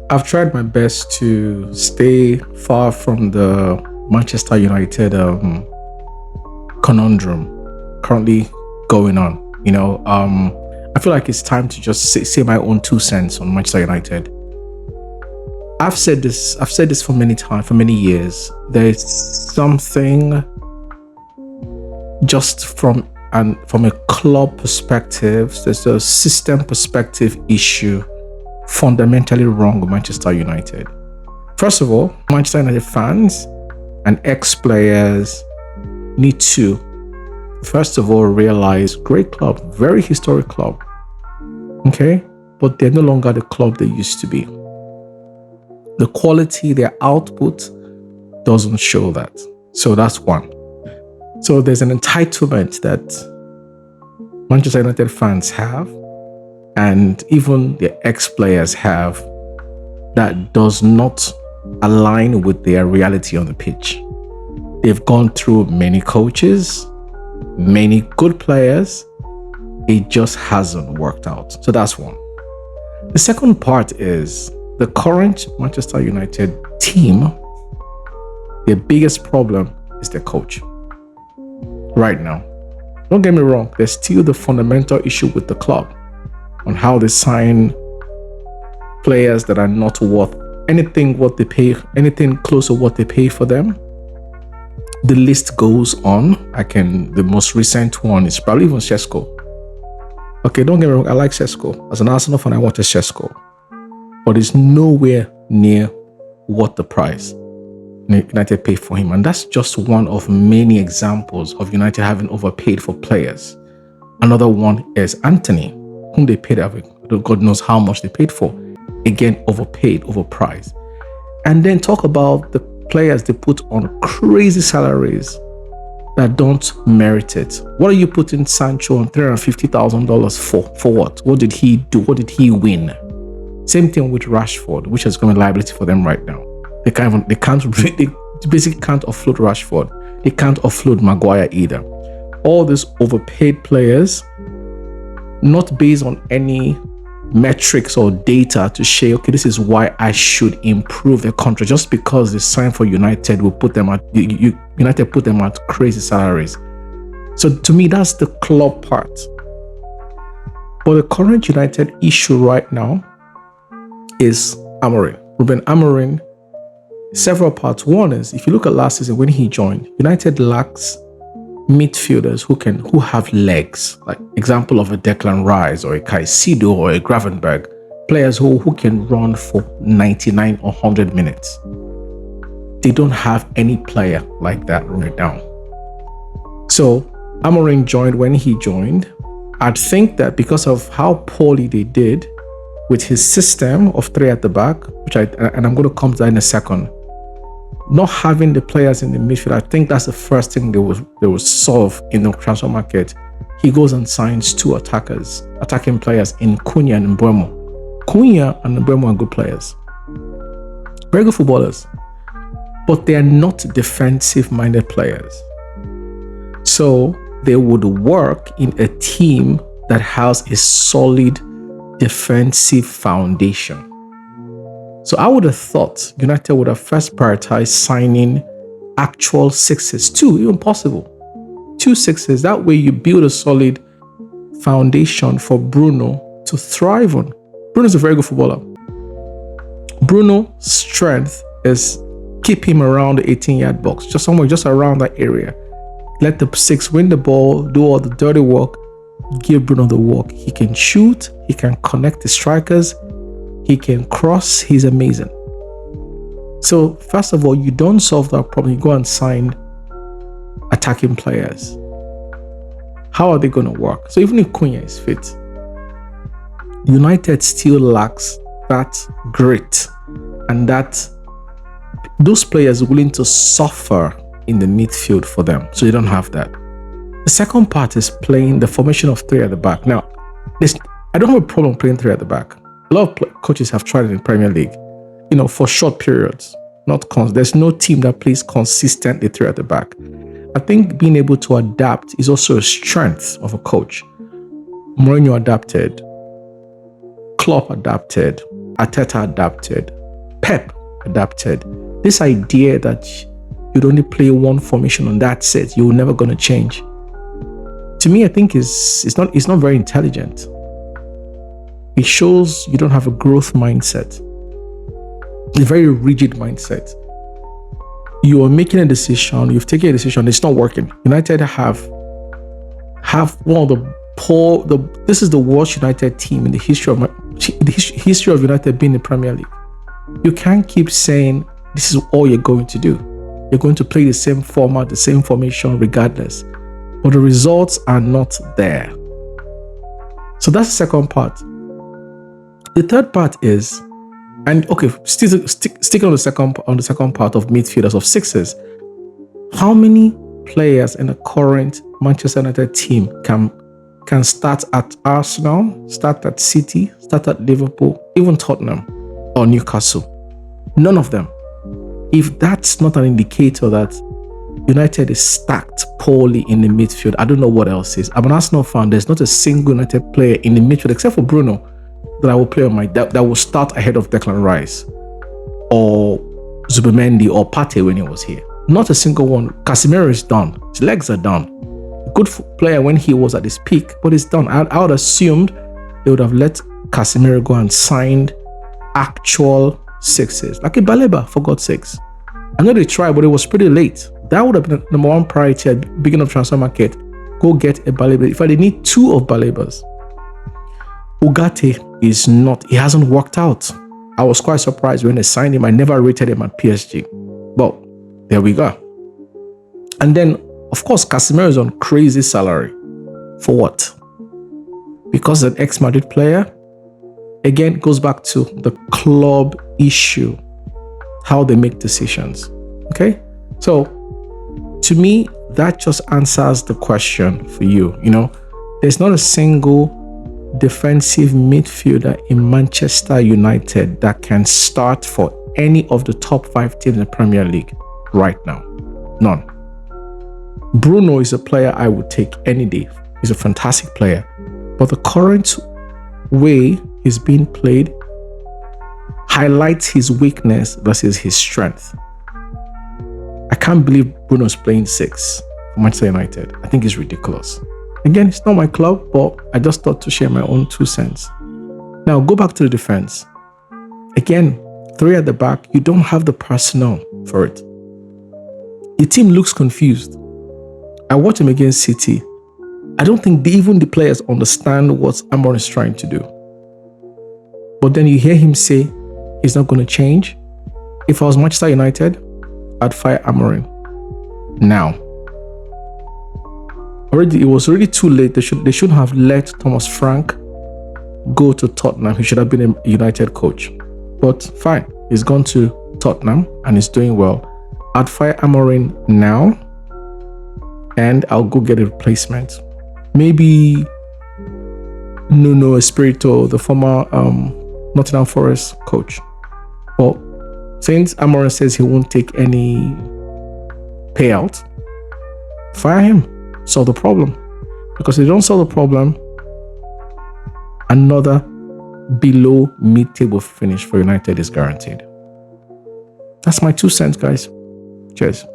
I've tried my best to stay far from the Manchester United conundrum currently going on. I feel like it's time to just say my own 2 cents on Manchester United. I've said this for many times, for many years. There's something just from a club perspective, there's a system perspective issue fundamentally wrong with Manchester United. First of all, Manchester United fans and ex-players need to, first of all, realize great club, very historic club, okay? But they're no longer the club they used to be. The quality, their output doesn't show that. So that's one. So there's an entitlement that Manchester United fans have, and even the ex-players have, that does not align with their reality on the pitch. They've gone through many coaches, many good players. It just hasn't worked out. So that's one. The second part is the current Manchester United team, their biggest problem is their coach. Right now. Don't get me wrong, there's still the fundamental issue with the club on how they sign players that are not worth anything what they pay, anything close to what they pay for them. The list goes on. The most recent one is probably even Šeško. Okay, don't get me wrong, I like Šeško. As an Arsenal fan, I wanted Šeško. But it's nowhere near what the price United paid for him. And that's just one of many examples of United having overpaid for players. Another one is Anthony, whom they paid, God knows how much they paid for. Again, overpaid, overpriced. And then talk about the players they put on crazy salaries that don't merit it. What are you putting Sancho on $350,000 for? For what? What did he do? What did he win? Same thing with Rashford, which is going to be a liability for them right now. They basically can't offload Rashford. They can't offload Maguire either. All these overpaid players, not based on any metrics or data to say, okay, this is why I should improve the contract. Just because they signed for United, will put them at United put them at crazy salaries. So to me, that's the club part. But the current United issue right now is Amorin. Ruben Amorin, several parts. One is, if you look at last season when he joined, United lacks midfielders who have legs, like example of a Declan Rice or a Caicedo or a Gravenberg, players who can run for 99 or 100 minutes. They don't have any player like that right now. So Amorin joined when he joined. I'd think that because of how poorly they did with his system of three at the back, and I'm going to come to that in a second, not having the players in the midfield, I think that's the first thing they will solve in the transfer market. He goes and signs two attacking players in Cunha and Mbeumo. Cunha and Mbeumo are good players, very good footballers, but they are not defensive-minded players. So they would work in a team that has a solid defensive foundation. So I would have thought United would have first prioritized signing actual sixes, two, even possible. 2 sixes. That way you build a solid foundation for Bruno to thrive on. Bruno's a very good footballer. Bruno's strength is keep him around the 18-yard box, just around that area. Let the six win the ball, do all the dirty work, give Bruno the work. He can shoot, he can connect the strikers, he can cross, he's amazing. So first of all, you don't solve that problem, you go and sign attacking players. How are they going to work? So even if Cunha is fit, United still lacks that grit and that those players are willing to suffer in the midfield for them. So you don't have that. The second part is playing the formation of three at the back. Now, I don't have a problem playing three at the back. A lot of coaches have tried it in Premier League, for short periods. There's no team that plays consistently three at the back. I think being able to adapt is also a strength of a coach. Mourinho adapted, Klopp adapted, Arteta adapted. Pep adapted. This idea that you'd only play one formation on that set, you're never going to change. To me, I think it's not very intelligent. It shows you don't have a growth mindset. A very rigid mindset. You are making a decision, you've taken a decision, it's not working. United have one of this is the worst United team in the history of United being in the Premier League. You can't keep saying this is all you're going to do. You're going to play the same format, the same formation regardless. But the results are not there. So that's the second part. The third part is, and okay, sticking on the second part of midfielders of sixes, how many players in the current Manchester United team can start at Arsenal, start at City, start at Liverpool, even Tottenham or Newcastle? None of them. If that's not an indicator that United is stacked poorly in the midfield, I don't know what else is. I'm an Arsenal fan. There's not a single United player in the midfield except for Bruno that I will play on that will start ahead of Declan Rice or Zubimendi or Partey when he was here. Not a single one. Casemiro is done. His legs are done. Good player when he was at his peak, but it's done. I would assumed they would have let Casemiro go and signed actual sixes, like a Baleba, for God's sakes. I know they tried, but it was pretty late. That would have been the number one priority at beginning of transfer market. Go get a Baleba. In fact, they need two of Balebas. Ugarte is not, he hasn't worked out. I was quite surprised when they signed him. I never rated him at PSG. But there we go. And then, of course, Casemiro is on crazy salary. For what? Because an ex-Madrid player? Again, it goes back to the club issue, how they make decisions. Okay? So, to me, that just answers the question for you. You know, there's not a single defensive midfielder in Manchester United that can start for any of the top 5 teams in the Premier League right now. None. Bruno is a player I would take any day. He's a fantastic player. But the current way he's being played highlights his weakness versus his strength. I can't believe Bruno's playing 6 for Manchester United. I think it's ridiculous. Again, it's not my club, but I just thought to share my own 2 cents. Now, go back to the defense. Again, 3 at the back, you don't have the personnel for it. The team looks confused. I watch him against City. I don't think even the players understand what Amorin is trying to do. But then you hear him say he's not going to change. If I was Manchester United, I'd fire Amorin now. It was already too late. They should have let Thomas Frank go to Tottenham. He should have been a United coach. But fine, he's gone to Tottenham and he's doing well. I'd fire Amorin now and I'll go get a replacement. Maybe Nuno Espirito, the former Nottingham Forest coach. But since Amorin says he won't take any payout, fire him. Solve the problem. Because if they don't solve the problem, another below mid-table finish for United is guaranteed. That's my 2 cents, guys. Cheers.